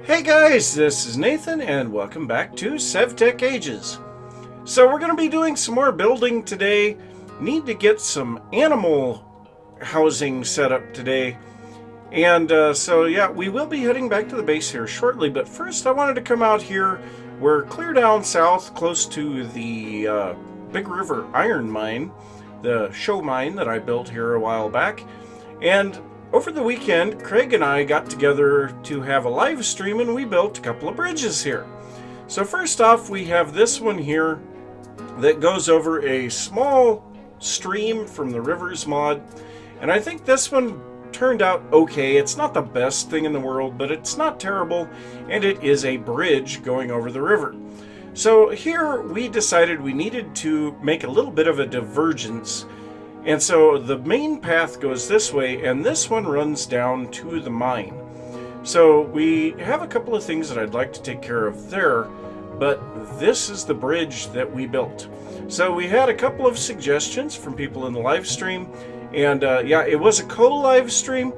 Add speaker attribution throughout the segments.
Speaker 1: Hey guys, this is Nathan and welcome back to SevTech Ages. So we're going to be doing some more building today. Need to get some animal housing set up today. And we will be heading back to the base here shortly. But first I wanted to come out here. We're clear down south close to the Big River Iron Mine, the show mine that I built here a while back. And over the weekend, Craig and I got together to have a live stream and we built a couple of bridges here. So first off, we have this one here that goes over a small stream from the Rivers mod. And I think this one turned out okay. It's not the best thing in the world, but it's not terrible. And it is a bridge going over the river. So here we decided we needed to make a little bit of a divergence. And so the main path goes this way, and this one runs down to the mine. So we have a couple of things that I'd like to take care of there, but this is the bridge that we built. So we had a couple of suggestions from people in the live stream, and it was a co-live stream.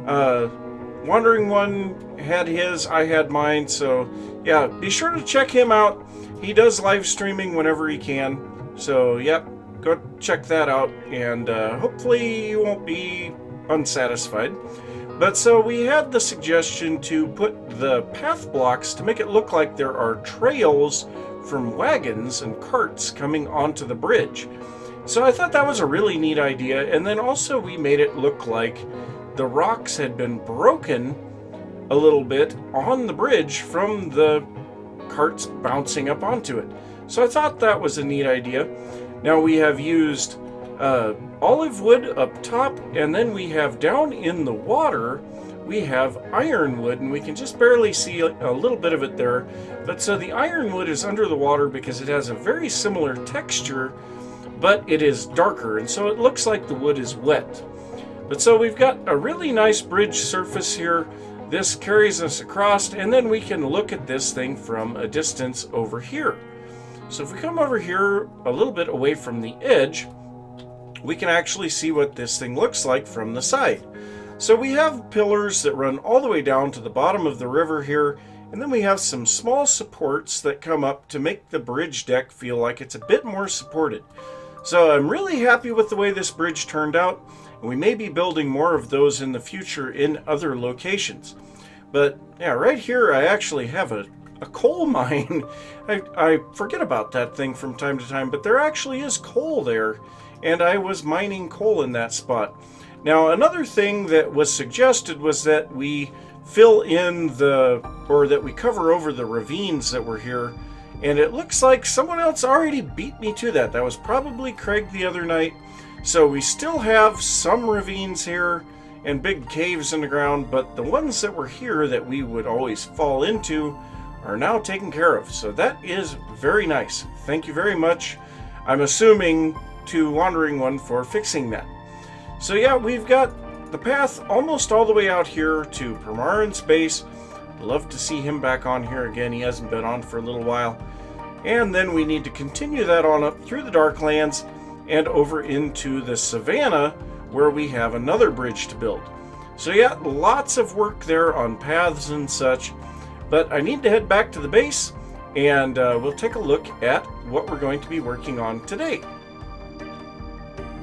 Speaker 1: Wandering One had his, I had mine, so yeah, be sure to check him out. He does live streaming whenever he can, so yep. Go check that out, and hopefully you won't be unsatisfied. But so we had the suggestion to put the path blocks to make it look like there are trails from wagons and carts coming onto the bridge. So I thought that was a really neat idea, and then also we made it look like the rocks had been broken a little bit on the bridge from the carts bouncing up onto it. So I thought that was a neat idea. Now we have used olive wood up top, and then we have down in the water, we have ironwood, and we can just barely see a little bit of it there. But so the ironwood is under the water because it has a very similar texture, but it is darker, and so it looks like the wood is wet. But so we've got a really nice bridge surface here. This carries us across, and then we can look at this thing from a distance over here. So if we come over here a little bit away from the edge, we can actually see what this thing looks like from the side. So we have pillars that run all the way down to the bottom of the river here, and then we have some small supports that come up to make the bridge deck feel like it's a bit more supported. So I'm really happy with the way this bridge turned out, and we may be building more of those in the future in other locations. But yeah, right here I actually have a coal mine. I forget about that thing from time to time, but there actually is coal there, and I was mining coal in that spot. Now, another thing that was suggested was that we fill in that we cover over the ravines that were here, and it looks like someone else already beat me to that. That was probably Craig the other night. So we still have some ravines here and big caves in the ground, but the ones that were here that we would always fall into are now taken care of. So that is very nice. Thank you very much. I'm assuming to Wandering One for fixing that. So yeah, we've got the path almost all the way out here to Permarin's base. Love to see him back on here again. He hasn't been on for a little while. And then we need to continue that on up through the Darklands and over into the Savannah, where we have another bridge to build. So yeah, lots of work there on paths and such. But I need to head back to the base, and we'll take a look at what we're going to be working on today.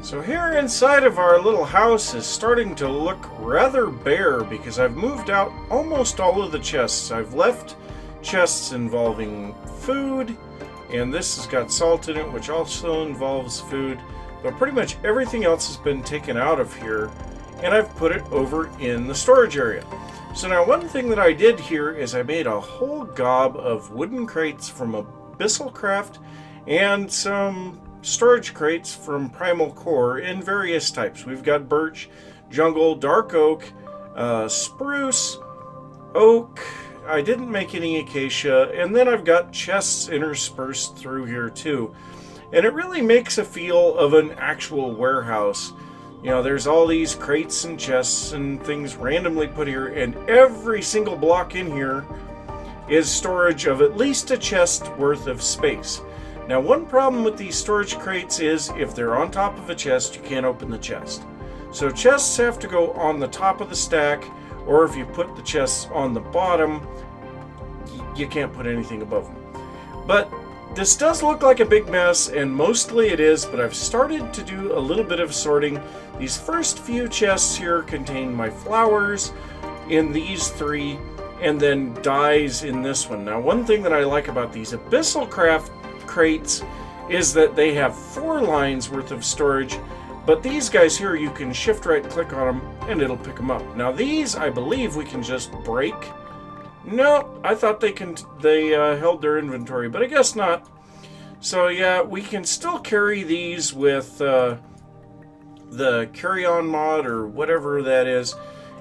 Speaker 1: So here inside of our little house is starting to look rather bare because I've moved out almost all of the chests. I've left chests involving food, and this has got salt in it, which also involves food. But pretty much everything else has been taken out of here, and I've put it over in the storage area. So now one thing that I did here is I made a whole gob of wooden crates from Abyssal Craft and some storage crates from Primal Core in various types. We've got birch, jungle, dark oak, spruce, oak. I didn't make any acacia, and then I've got chests interspersed through here too. And it really makes a feel of an actual warehouse. You know, there's all these crates and chests and things randomly put here, and every single block in here is storage of at least a chest worth of space. Now, one problem with these storage crates is if they're on top of a chest, you can't open the chest. So chests have to go on the top of the stack, or if you put the chests on the bottom, you can't put anything above them. But this does look like a big mess, and mostly it is, but I've started to do a little bit of sorting. These first few chests here contain my flowers in these 3, and then dyes in this one. Now, one thing that I like about these Abyssal Craft crates is that they have 4 lines worth of storage, but these guys here, you can shift right click on them and it'll pick them up. Now these, I believe we can just break. No, I thought they held their inventory, but I guess not. So yeah, we can still carry these with the carry-on mod or whatever that is.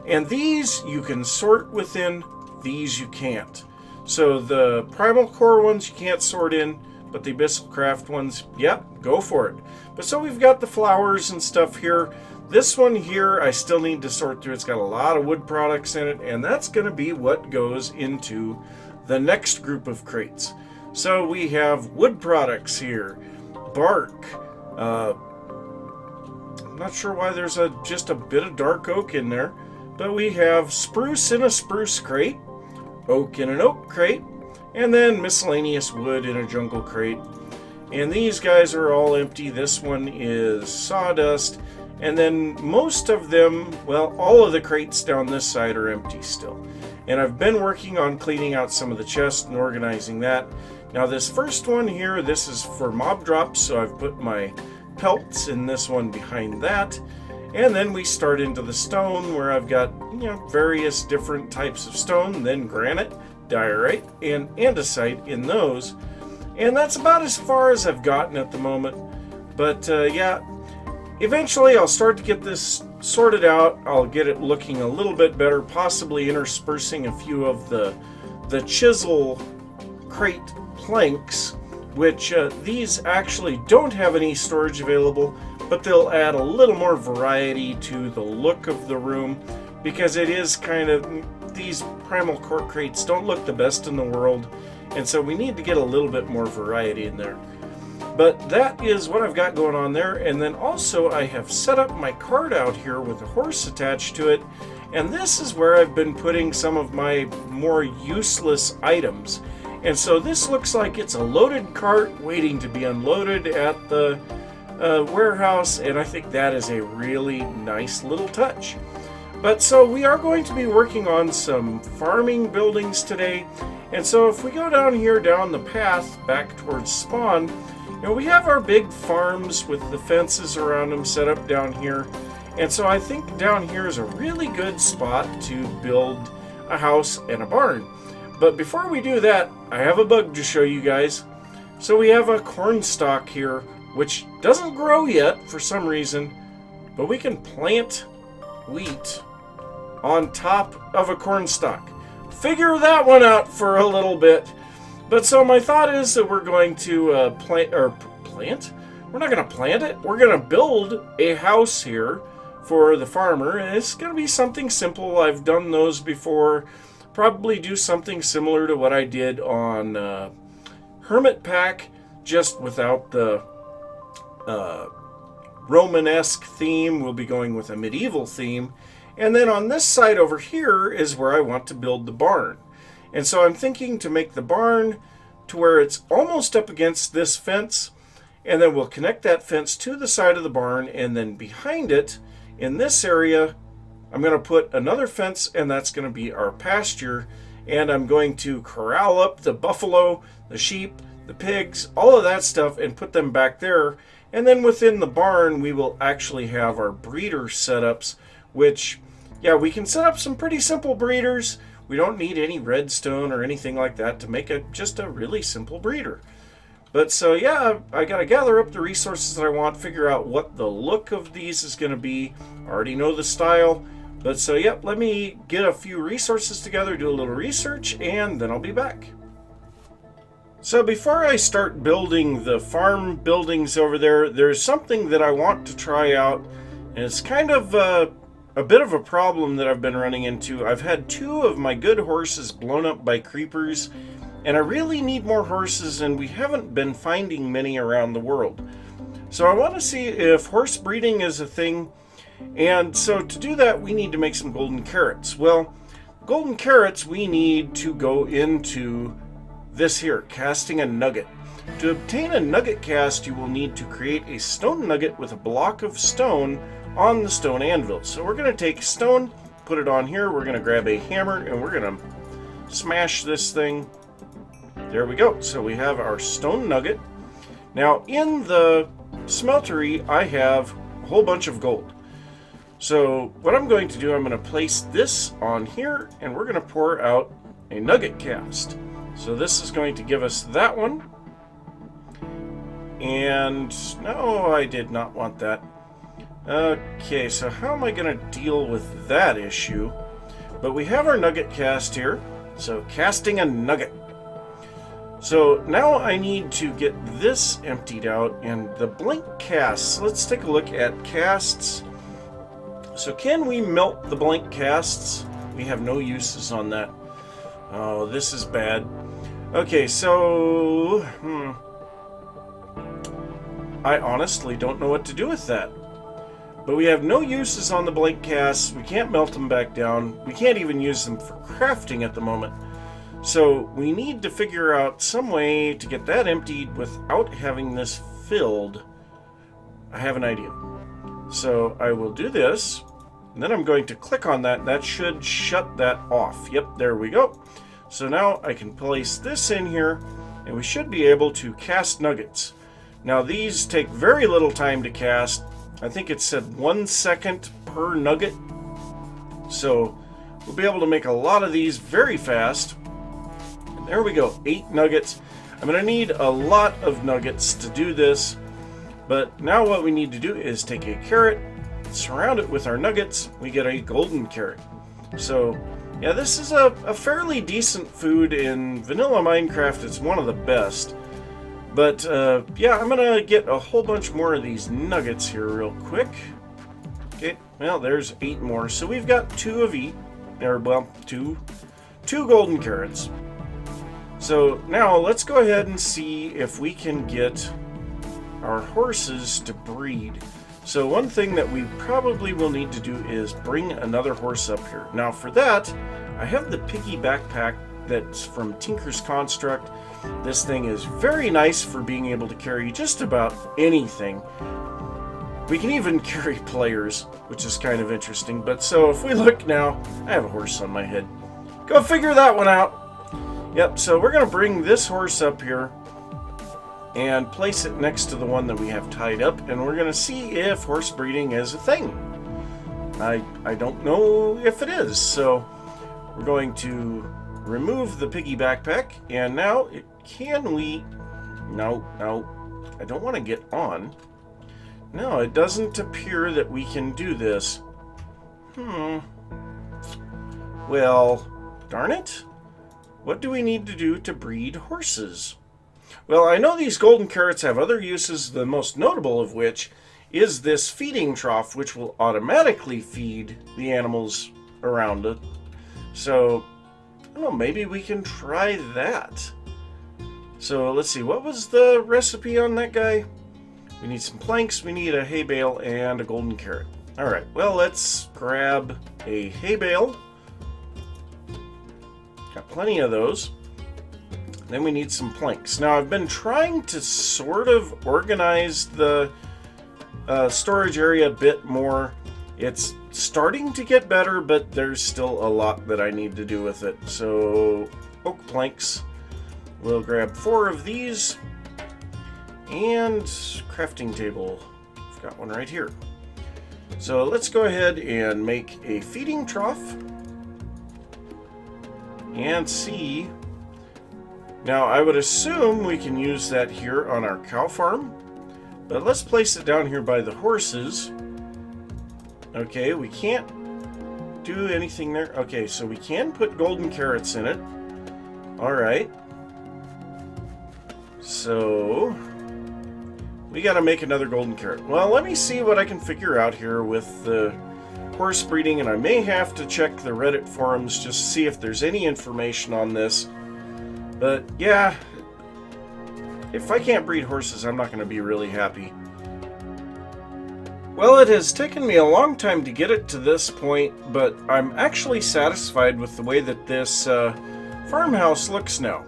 Speaker 1: And these you can sort within, these you can't. So the Primal Core ones you can't sort in, but the Abyssal Craft ones, yep, go for it. But so we've got the flowers and stuff here. This one here, I still need to sort through. It's got a lot of wood products in it, and that's going to be what goes into the next group of crates. So we have wood products here, bark. I'm not sure why there's just a bit of dark oak in there, but we have spruce in a spruce crate, oak in an oak crate, and then miscellaneous wood in a jungle crate. And these guys are all empty. This one is sawdust. And then most of them, well, all of the crates down this side are empty still. And I've been working on cleaning out some of the chests and organizing that. Now this first one here, this is for mob drops, so I've put my pelts in this one behind that. And then we start into the stone, where I've got, various different types of stone, then granite, diorite, and andesite in those. And that's about as far as I've gotten at the moment. But yeah, eventually I'll start to get this sorted out. I'll get it looking a little bit better, possibly interspersing a few of the chisel crate planks, which these actually don't have any storage available, but they'll add a little more variety to the look of the room, because it is kind of, these Primal Core crates don't look the best in the world, and so we need to get a little bit more variety in there. But that is what I've got going on there. And then also I have set up my cart out here with a horse attached to it, and this is where I've been putting some of my more useless items. And so this looks like it's a loaded cart waiting to be unloaded at the warehouse, and I think that is a really nice little touch. But so we are going to be working on some farming buildings today. And so if we go down here, down the path back towards spawn, we have our big farms with the fences around them set up down here. And so I think down here is a really good spot to build a house and a barn. But before we do that, I have a bug to show you guys. So we have a corn stalk here, which doesn't grow yet for some reason, but we can plant wheat on top of a corn stalk. Figure that one out for a little bit. But so my thought is that we're going to plant? We're not going to plant it. We're going to build a house here for the farmer, and it's going to be something simple. I've done those before. Probably do something similar to what I did on Hermit Pack, just without the Romanesque theme. We'll be going with a medieval theme. And then on this side over here is where I want to build the barn. And so I'm thinking to make the barn to where it's almost up against this fence, and then we'll connect that fence to the side of the barn, and then behind it, in this area, I'm going to put another fence, and that's going to be our pasture, and I'm going to corral up the buffalo, the sheep, the pigs, all of that stuff, and put them back there. And then within the barn, we will actually have our breeder setups, which, yeah, we can set up some pretty simple breeders. We don't need any redstone or anything like that to make just a really simple breeder. But so yeah, I got to gather up the resources that I want, figure out what the look of these is going to be. I already know the style. But so yeah, let me get a few resources together, do a little research, and then I'll be back. So before I start building the farm buildings over there, there's something that I want to try out. And it's kind of a bit of a problem that I've been running into. I've had 2 of my good horses blown up by creepers, and I really need more horses, and we haven't been finding many around the world. So I want to see if horse breeding is a thing, and so to do that we need to make some golden carrots. Well, golden carrots we need to go into this here, casting a nugget. To obtain a nugget cast, you will need to create a stone nugget with a block of stone on the stone anvil. So we're going to take stone, put it on here, we're going to grab a hammer, and we're going to smash this thing. There we go. So we have our stone nugget. Now in the smeltery, I have a whole bunch of gold. So what I'm going to do, I'm going to place this on here, and we're going to pour out a nugget cast. So this is going to give us that one. And no, I did not want that. Okay, so how am I going to deal with that issue? But we have our nugget cast here. So casting a nugget. So now I need to get this emptied out, and the blank casts. Let's take a look at casts. So can we melt the blank casts? We have no uses on that. Oh, this is bad. Okay, so I honestly don't know what to do with that. But we have no uses on the blank casts. We can't melt them back down. We can't even use them for crafting at the moment. So we need to figure out some way to get that emptied without having this filled. I have an idea. So I will do this, and then I'm going to click on that. That should shut that off. Yep, there we go. So now I can place this in here, and we should be able to cast nuggets. Now these take very little time to cast. I think it said 1 second per nugget. So we'll be able to make a lot of these very fast. And there we go, 8 nuggets. I'm going to need a lot of nuggets to do this. But now what we need to do is take a carrot, surround it with our nuggets, we get a golden carrot. So yeah, this is a fairly decent food in vanilla Minecraft. It's one of the best. But yeah, I'm going to get a whole bunch more of these nuggets here real quick. Okay, well, there's 8 more. So we've got 2 of each. Or, well, two golden carrots. So now let's go ahead and see if we can get our horses to breed. So one thing that we probably will need to do is bring another horse up here. Now for that, I have the piggy backpack that's from Tinker's Construct. This thing is very nice for being able to carry just about anything. We can even carry players, which is kind of interesting. But so if we look now, I have a horse on my head. Go figure that one out. Yep, so we're going to bring this horse up here and place it next to the one that we have tied up, and we're going to see if horse breeding is a thing. I don't know if it is, so we're going to remove the piggy backpack, and now can we... No, I don't want to get on. No, it doesn't appear that we can do this. Well, darn it. What do we need to do to breed horses? Well, I know these golden carrots have other uses, the most notable of which is this feeding trough, which will automatically feed the animals around it. So, I don't know, maybe we can try that. So, let's see, what was the recipe on that guy? We need some planks, we need a hay bale, and a golden carrot. Alright, well, let's grab a hay bale. Got plenty of those. Then we need some planks. Now, I've been trying to sort of organize the storage area a bit more. It's starting to get better, but there's still a lot that I need to do with it. So, oak planks. We'll grab 4 of these. And crafting table. I've got one right here. So, let's go ahead and make a feeding trough. And see... Now, I would assume we can use that here on our cow farm, but let's place it down here by the horses. Okay, we can't do anything there. Okay, so we can put golden carrots in it. Alright. So, we gotta make another golden carrot. Well, let me see what I can figure out here with the horse breeding, and I may have to check the Reddit forums just to see if there's any information on this. But, yeah, if I can't breed horses, I'm not going to be really happy. Well, it has taken me a long time to get it to this point, but I'm actually satisfied with the way that this farmhouse looks now.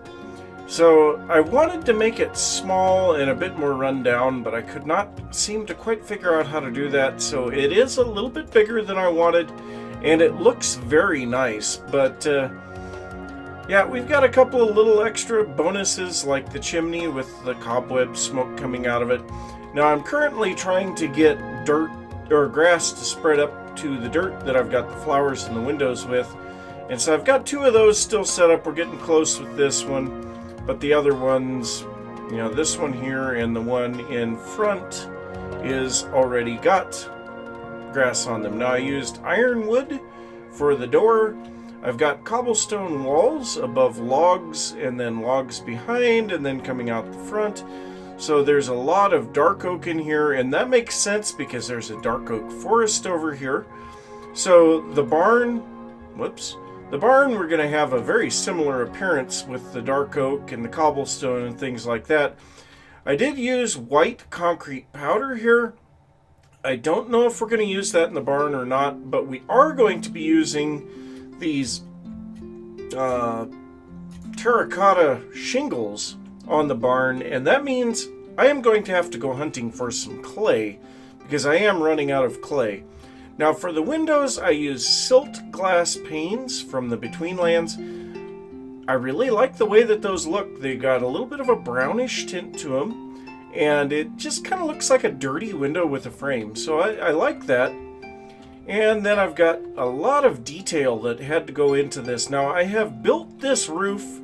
Speaker 1: So I wanted to make it small and a bit more rundown, but I could not seem to quite figure out how to do that. So it is a little bit bigger than I wanted, and it looks very nice. But yeah, we've got a couple of little extra bonuses like the chimney with the cobweb smoke coming out of it. Now I'm currently trying to get dirt or grass to spread up to the dirt that I've got the flowers in the windows with. And so I've got 2 of those still set up. We're getting close with this one. But the other ones, you know, this one here and the one in front is already got grass on them. Now I used ironwood for the door. I've got cobblestone walls above logs and then logs behind and then coming out the front. So there's a lot of dark oak in here, and that makes sense because there's a dark oak forest over here. So the barn, the barn, we're going to have a very similar appearance with the dark oak and the cobblestone and things like that. I did use white concrete powder here. I don't know if we're going to use that in the barn or not, but we are going to be using these terracotta shingles on the barn, and that means I am going to have to go hunting for some clay because I am running out of clay. Now for the windows, I use silt glass panes from the Betweenlands. I really like the way that those look. They got a little bit of a brownish tint to them, and it just kind of looks like a dirty window with a frame. So I like that. And then I've got a lot of detail that had to go into this. Now I have built this roof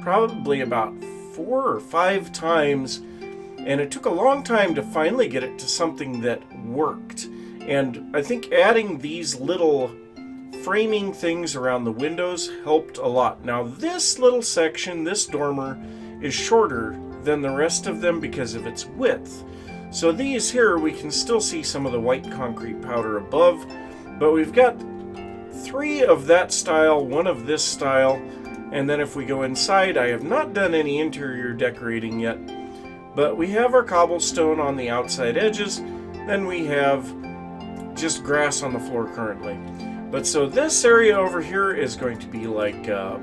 Speaker 1: probably about 4 or 5 times, and it took a long time to finally get it to something that worked. And I think adding these little framing things around the windows helped a lot. Now this little section, this dormer, is shorter than the rest of them because of its width. So these here, we can still see some of the white concrete powder above, but we've got 3 of that style, 1 of this style, and then if we go inside, I have not done any interior decorating yet, but we have our cobblestone on the outside edges, then we have just grass on the floor currently. But so this area over here is going to be like a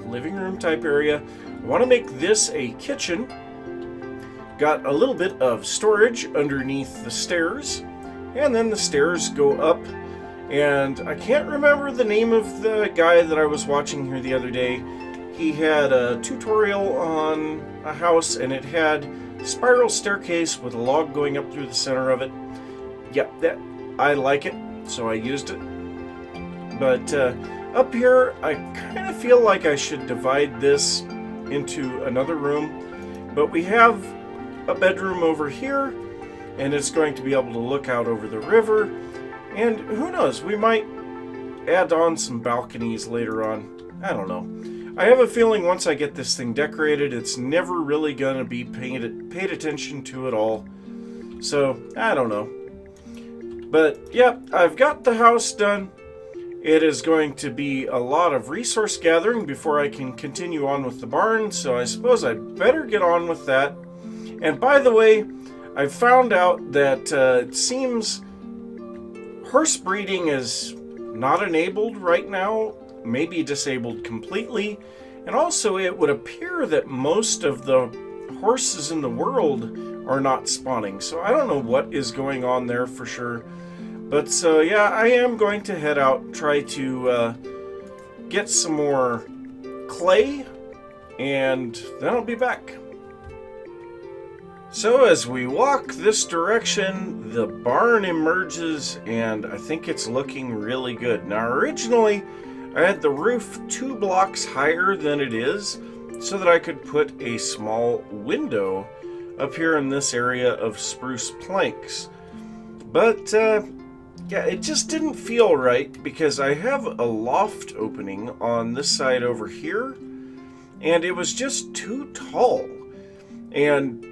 Speaker 1: living room type area. I want to make this a kitchen. Got a little bit of storage underneath the stairs, and then the stairs go up, and I can't remember the name of the guy that I was watching here the other day. He had a tutorial on a house, and it had a spiral staircase with a log going up through the center of it. Yep, that I like it, so I used it. But up here, I kind of feel like I should divide this into another room. But we have a bedroom over here, and it's going to be able to look out over the river. And who knows, we might add on some balconies later on. I don't know. I have a feeling once I get this thing decorated, it's never really going to be paid attention to at all. So, I don't know. But, yeah, I've got the house done. It is going to be a lot of resource gathering before I can continue on with the barn, so I suppose I'd better get on with that. And by the way, I've found out that it seems horse breeding is not enabled right now, maybe disabled completely, and also it would appear that most of the horses in the world are not spawning, so I don't know what is going on there for sure. But so yeah, I am going to head out, try to get some more clay, and then I'll be back. So as we walk this direction, the barn emerges, and I think it's looking really good. Now originally, I had the roof 2 blocks higher than it is, so that I could put a small window up here in this area of spruce planks. But yeah, it just didn't feel right because I have a loft opening on this side over here, and it was just too tall. And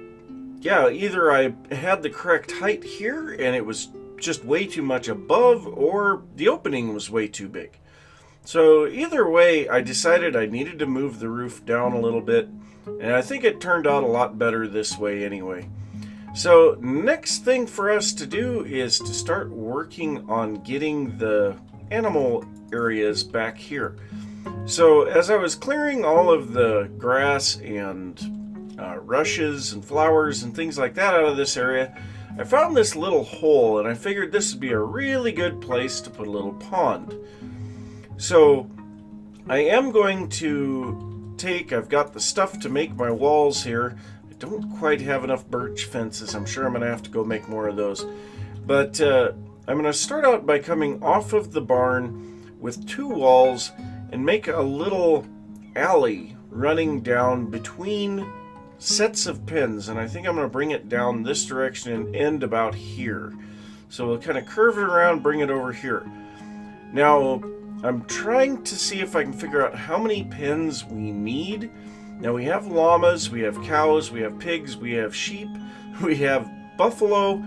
Speaker 1: yeah, either I had the correct height here and it was just way too much above, or the opening was way too big. So either way, I decided I needed to move the roof down a little bit, and I think it turned out a lot better this way anyway. So next thing for us to do is to start working on getting the animal areas back here. So as I was clearing all of the grass and rushes and flowers and things like that out of this area, I found this little hole, and I figured this would be a really good place to put a little pond. So I am going to I've got the stuff to make my walls here. I don't quite have enough birch fences. I'm sure I'm going to have to go make more of those. But I'm going to start out by coming off of the barn with 2 walls and make a little alley running down between sets of pens. And I think I'm going to bring it down this direction and end about here. So we'll kind of curve it around, bring it over here. Now, I'm trying to see if I can figure out how many pens we need. Now, we have llamas, we have cows, we have pigs, we have sheep, we have buffalo,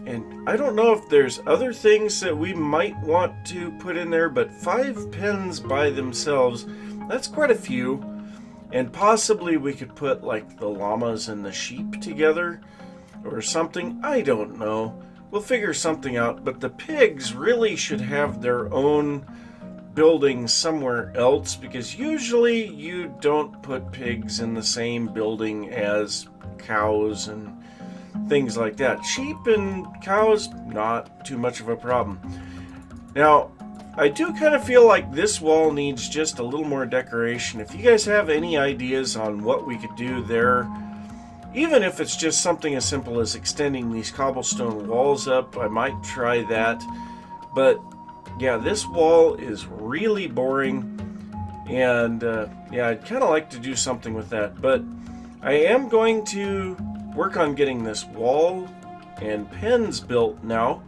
Speaker 1: and I don't know if there's other things that we might want to put in there, but 5 pens by themselves, that's quite a few. And possibly we could put like the llamas and the sheep together or something. I don't know. We'll figure something out, but the pigs really should have their own building somewhere else, because usually you don't put pigs in the same building as cows and things like that. Sheep and cows, not too much of a problem. Now, I do kind of feel like this wall needs just a little more decoration. If you guys have any ideas on what we could do there, even if it's just something as simple as extending these cobblestone walls up, I might try that. But yeah, this wall is really boring, and yeah, I'd kind of like to do something with that. But I am going to work on getting this wall and pens built now,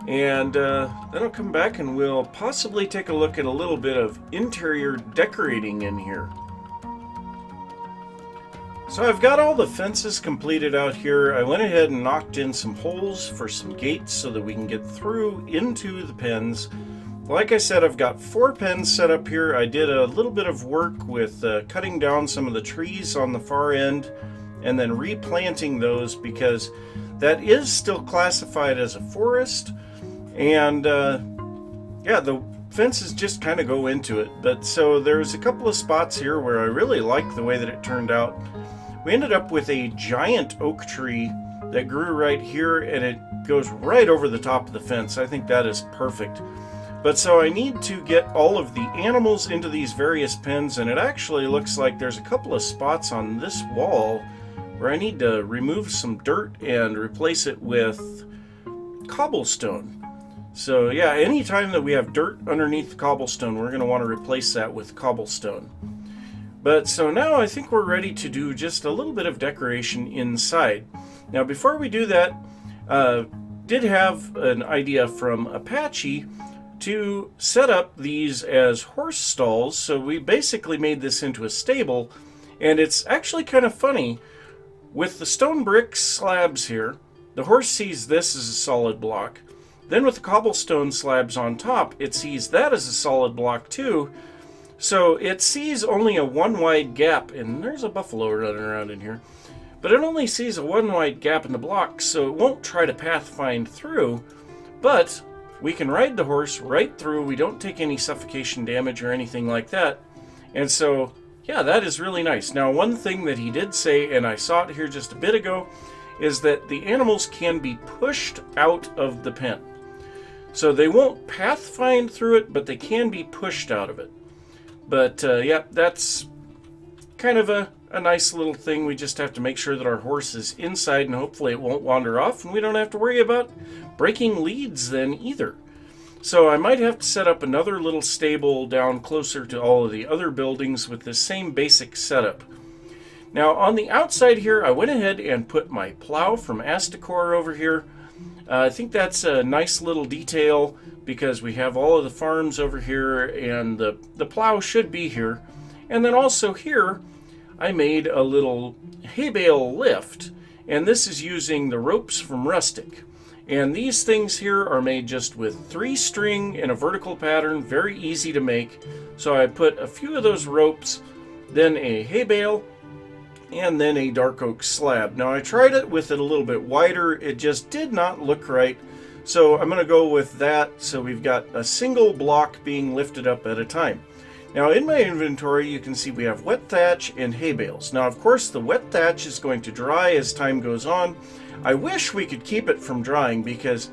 Speaker 1: and then I'll come back and we'll possibly take a look at a little bit of interior decorating in here. So I've got all the fences completed out here. I went ahead and knocked in some holes for some gates so that we can get through into the pens. Like I said, I've got 4 pens set up here. I did a little bit of work with cutting down some of the trees on the far end and then replanting those, because that is still classified as a forest. And yeah, the fences just kind of go into it. But so there's a couple of spots here where I really like the way that it turned out. We ended up with a giant oak tree that grew right here, and it goes right over the top of the fence. I think that is perfect. But so I need to get all of the animals into these various pens, and it actually looks like there's a couple of spots on this wall where I need to remove some dirt and replace it with cobblestone. So yeah, anytime that we have dirt underneath the cobblestone, we're going to want to replace that with cobblestone. But so now I think we're ready to do just a little bit of decoration inside. Now before we do that, did have an idea from Apache to set up these as horse stalls. So we basically made this into a stable, and it's actually kind of funny. With the stone brick slabs here, the horse sees this as a solid block. Then with the cobblestone slabs on top, it sees that as a solid block too. So it sees only a 1 wide gap, and there's a buffalo running around in here. But it only sees a 1 wide gap in the block, so it won't try to pathfind through. But we can ride the horse right through. We don't take any suffocation damage or anything like that. And so, yeah, that is really nice. Now, one thing that he did say, and I saw it here just a bit ago, is that the animals can be pushed out of the pen. So they won't pathfind through it, but they can be pushed out of it. But yeah, that's kind of a nice little thing. We just have to make sure that our horse is inside, and hopefully it won't wander off, and we don't have to worry about breaking leads then either. So I might have to set up another little stable down closer to all of the other buildings with the same basic setup. Now on the outside here, I went ahead and put my plow from Astacor over here. I think that's a nice little detail because we have all of the farms over here, and the plow should be here. And then also here, I made a little hay bale lift, and this is using the ropes from Rustic. And these things here are made just with 3 string in a vertical pattern, very easy to make. So I put a few of those ropes, then a hay bale, and then a dark oak slab. Now I tried it with it a little bit wider, it just did not look right. So I'm going to go with that, so we've got a single block being lifted up at a time. Now in my inventory you can see we have wet thatch and hay bales. Now of course the wet thatch is going to dry as time goes on. I wish we could keep it from drying because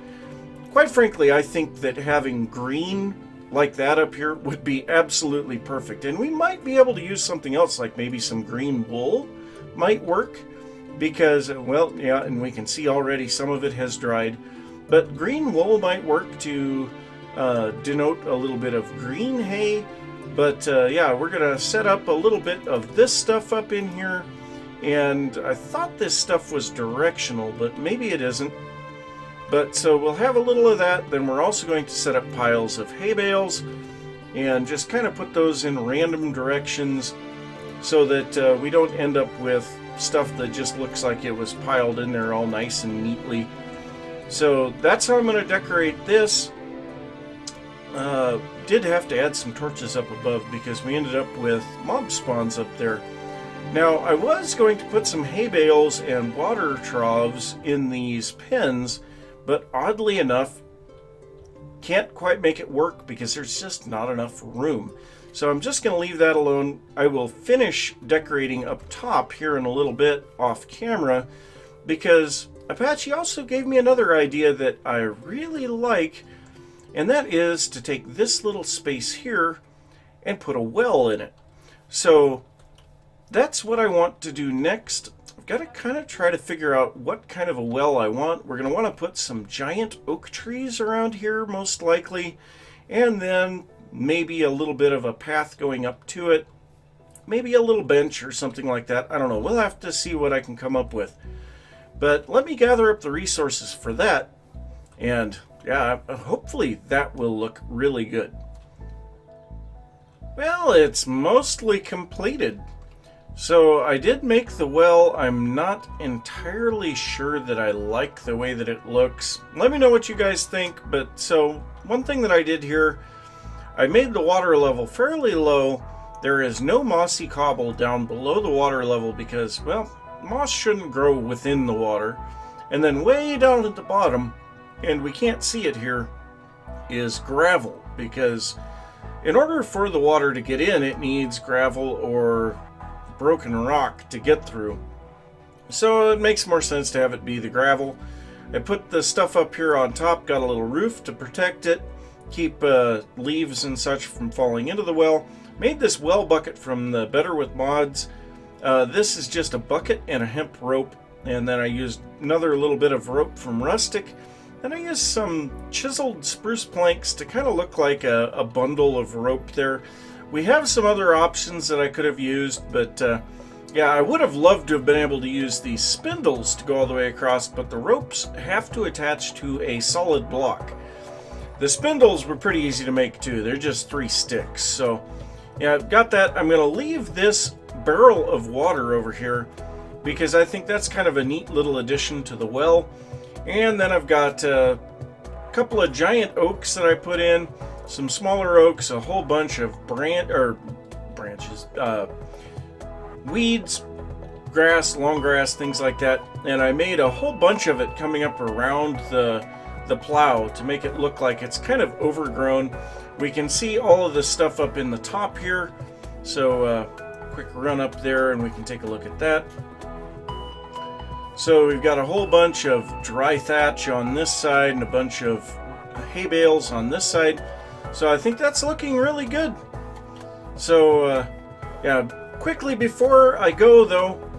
Speaker 1: quite frankly I think that having green like that up here would be absolutely perfect. And we might be able to use something else, like maybe some green wool might work because, well, yeah, and we can see already some of it has dried. But green wool might work to denote a little bit of green hay. But yeah, we're going to set up a little bit of this stuff up in here. And I thought this stuff was directional, but maybe it isn't. But so we'll have a little of that. Then we're also going to set up piles of hay bales and just kind of put those in random directions so that we don't end up with stuff that just looks like it was piled in there all nice and neatly. So that's how I'm going to decorate this. Did have to add some torches up above because we ended up with mob spawns up there. Now I was going to put some hay bales and water troughs in these pens, but oddly enough, can't quite make it work because there's just not enough room. So I'm just going to leave that alone. I will finish decorating up top here in a little bit off camera because Apache also gave me another idea that I really like, and that is to take this little space here and put a well in it. So that's what I want to do next. I've got to kind of try to figure out what kind of a well I want. We're going to want to put some giant oak trees around here, most likely, and then maybe a little bit of a path going up to it, maybe a little bench or something like that. I don't know. We'll have to see what I can come up with. But let me gather up the resources for that, and yeah, hopefully that will look really good. Well, it's mostly completed. So I did make the well. I'm not entirely sure that I like the way that it looks. Let me know what you guys think. But so one thing that I did here, I made the water level fairly low. There is no mossy cobble down below the water level because, well, moss shouldn't grow within the water. And then way down at the bottom, and we can't see it here, is gravel, because in order for the water to get in, it needs gravel or broken rock to get through. So it makes more sense to have it be the gravel. I put the stuff up here on top, got a little roof to protect it, keep leaves and such from falling into the well. Made this well bucket from the Better with Mods. This is just a bucket and a hemp rope, and then I used another little bit of rope from Rustic. Then I used some chiseled spruce planks to kind of look like a bundle of rope there. We have some other options that I could have used, but yeah, I would have loved to have been able to use these spindles to go all the way across, but the ropes have to attach to a solid block. The spindles were pretty easy to make too. They're just 3 sticks. So yeah, I've got that. I'm going to leave this barrel of water over here because I think that's kind of a neat little addition to the well. And then I've got a couple of giant oaks that I put in, some smaller oaks, a whole bunch of branches, weeds, grass, long grass, things like that. And I made a whole bunch of it coming up around the plow to make it look like it's kind of overgrown. We can see all of the stuff up in the top here. So quick run up there and we can take a look at that. So we've got a whole bunch of dry thatch on this side and a bunch of hay bales on this side. So I think that's looking really good. So yeah, quickly before I go though,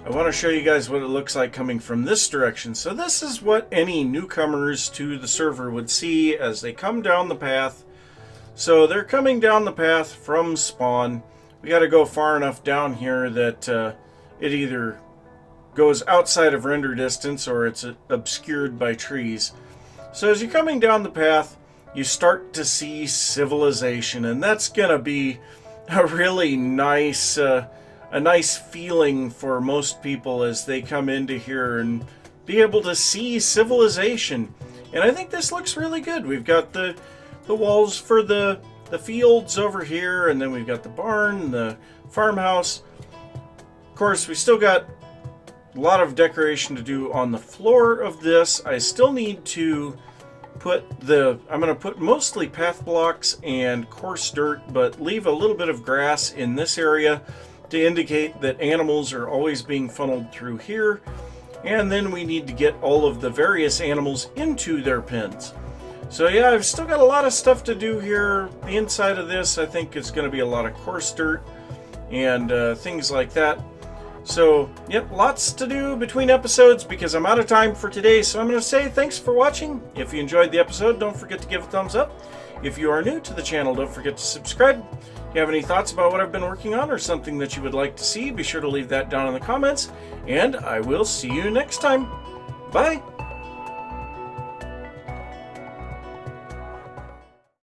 Speaker 1: I want to show you guys what it looks like coming from this direction. So this is what any newcomers to the server would see as they come down the path. So they're coming down the path from spawn. We got to go far enough down here that it either goes outside of render distance or it's obscured by trees. So as you're coming down the path, you start to see civilization, and that's gonna be a really nice feeling for most people as they come into here and be able to see civilization. And I think this looks really good. We've got the walls for the fields over here, and then we've got the barn, the farmhouse. Of course, we still got a lot of decoration to do on the floor of this. I still need to I'm going to put mostly path blocks and coarse dirt, but leave a little bit of grass in this area to indicate that animals are always being funneled through here. And then we need to get all of the various animals into their pens. So yeah, I've still got a lot of stuff to do here. The inside of this, I think, is going to be a lot of coarse dirt and things like that. So, yep, lots to do between episodes because I'm out of time for today. So I'm going to say thanks for watching. If you enjoyed the episode, don't forget to give a thumbs up. If you are new to the channel, don't forget to subscribe. If you have any thoughts about what I've been working on or something that you would like to see, be sure to leave that down in the comments. And I will see you next time. Bye.